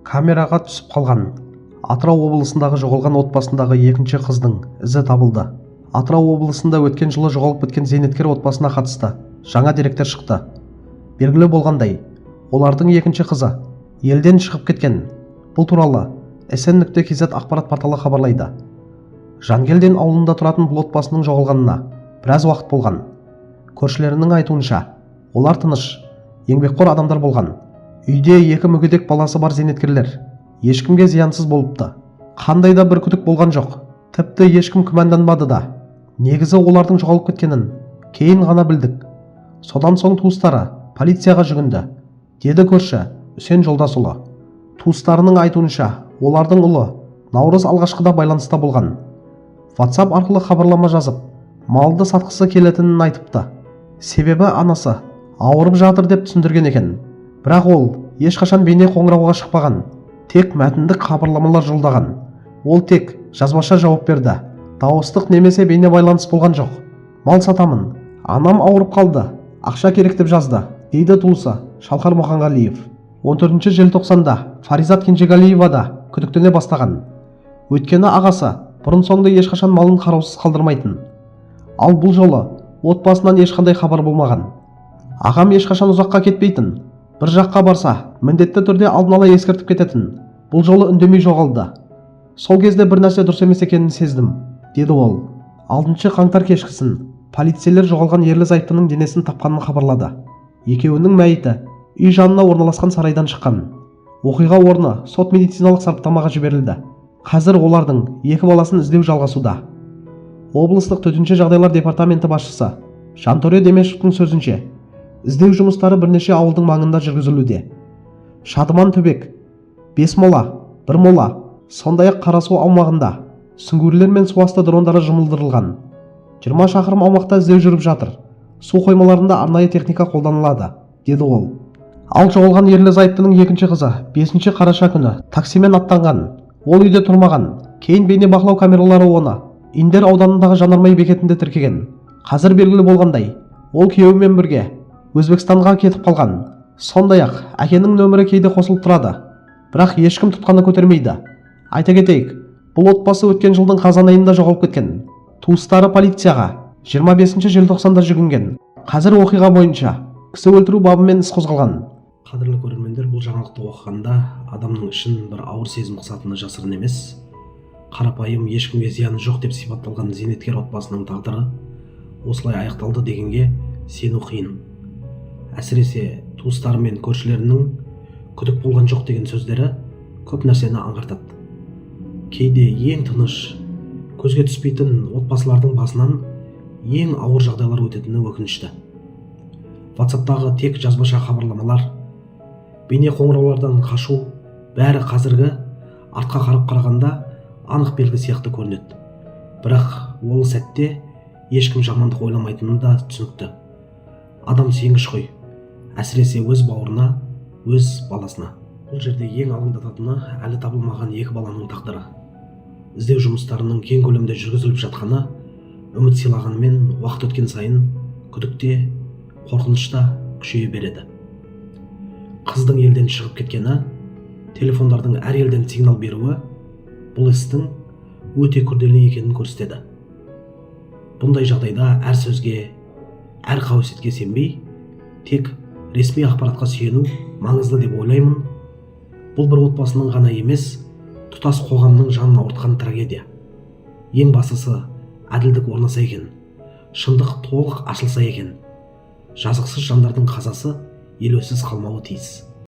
Камераға түсіп қалған Атырау облысындағы жоғалған отбасындағы екінші қыздың ізі табылды. Атырау облысында өткен жылы жоғалып кеткен зейнеткер отбасына қатысты жаңа деректер шықты. Белгілі болғандай, олардың екінші қызы елден шығып кеткен. Бұл туралы sn.kz ақпарат порталы хабарлайды. Жангелдин ауылында тұратын бұл отбасының жоғалғанына біраз уақыт болған. Көршілерінің айтуынша, олар тыныш, еңбекқор адамдар болған. Үйде екі мүгедек баласы бар зейнеткерлер ешкімге зиянсыз болыпты. Қандай да бір күдік болған жоқ. Тіпті ешкім күмәнданбады да. Негізі олардың жоғалып кеткенін кейін ғана білдік. Содан соң туыстары полицияға жүгінді, деді көрші Үсен Жолдасұлы. Туыстарының айтуынша, олардың ұлы наурыз алғашқыда байланыста болған. WhatsApp арқылы хабарлама жазып, малды сатқысы келетінін айтыпты. Себебі анасы ауырып жатыр деп түсіндірген екен. Бірақ ол ешқашан бейне қоңырауға шықпаған, тек мәтіндік хабарламалар жолдаған. Ол тек жазбаша жауап берді. Дауыстық немесе бейне байланыс болған жоқ. Мал сатамын, анам ауырып қалды, ақша керек деп жазды, дейді туысы Шалқар Мұханғалиев. 14 желтоқсанда Фаризат Кенжегалиева да күдіктене бастаған. Өйткені ағасы бұрын-соңды ешқашан малын қараусыз қалдырмайтын. Ал бұл жолы отбасынан ешқандай хабар болмаған. Ағам ешқашан ұзаққа кетпейтін. Бір жаққа барса, міндетті түрде алдын ала ескертіп кететін. Бұл жолы үндемей жоғалды. Сол кезде бір нәрсе дұрыс емес екенін сездім, деді ол. 6 қаңтар кешкісін полицейлер жоғалған ерлі-зайыптының денесін тапқанын хабарлады. Екеуінің мәйіті үй жанына орналасқан сарайдан шыққан. Оқиға орны сот медициналық сараптамаға жіберілді. Қазір олардың екі баласын іздеу жалғасуда. Облыстық төтенше жағдайлар департаменті басшысы Жантөре Демешевтің сөзінше, іздеу жұмыстары бірнеше ауылдың маңында жүргізілуде. Шадыман Төбек, Бесмола, Бірмола, сондай-ақ Қарасу аумағында сүңгуірлер мен суасты дрондары жұмылдырылған. 20 шақырым аумақта іздеу жүріп жатыр. Су қоймаларында арнайы техника қолданылады, деді ол. Ал жоғалған ерлі-зайыптының екінші қызы 5 қараша күні таксимен аттанған. Ол үйде тұрмаған. Кейін бейне бақылау камералары оны Индер ауданындағы жанармай бекетінде тіркеген. Қазір белгілі болғандай, ол күйеуімен бірге Өзбекстанға кетіп қалған. Сондай-ақ әкенің нөмірі кейде қосылып тұрады, бірақ ешкім тұтқаны көтермейді. Айта кетейік, бұл отбасы өткен жылдың қазан айында жоғалып кеткен. Туыстары полицияға 25 желтоқсанда жүгінген. Қазір оқиға бойынша кісі өлтіру бабымен іс қозғалған. Қадірлі көрермендер, бұл жаңалықты оқығанда адамның ішін бір ауыр сезім қысатыны жасырын емес. Қарапайым, ешкімге зияны жоқ деп сипатталған зейнеткер отбасының тағдыры осылай аяқталды дегенге сену қиын. Әсіресе туыстары мен көршілерінің күдік болған жоқ деген сөздері көп нәрсені аңғартады. Кейде ең тыныш, көзге түспейтін отбасылардың басынан ең ауыр жағдайлар өтетіні өкінішті. WhatsApp'тағы тек жазбаша хабарламалар, бейне қоңыраулардан қашу, бәрі қазіргі артқа қарап қарағанда анық белгі сияқты көрінеді. Бірақ ол сәтте ешкім жамандық ойламайтыны да түсінікті. Адам сенгіш қой, әсіресе өз бауырына, өз баласына. Бұл жерде ең алаңдататыны әлі табылмаған екі баланың тағдыры. Іздеу жұмыстарының кең көлемде жүргізіліп жатқаны, үміт сыйлағанымен уақыт өткен сайын күдікте, қорқынышта күшейе береді. Қыздың елден шығып кеткені, телефондардың әр елден сигнал беруі бұл істің өте күрделі екенін көрсетеді. Бұндай жағдайда әр сөзге, әр қауесетке сенбей, тек ресми ақпаратқа сүйену маңызды деп ойлаймын. Бұл бір отбасының ғана емес, тұтас қоғамның жанын ауыртқан трагедия. Ең бастысы әділдік орнаса екен, шындық толық ашылса екен, жазықсыз жандардың қазасы елеусіз қалмауы тиіс.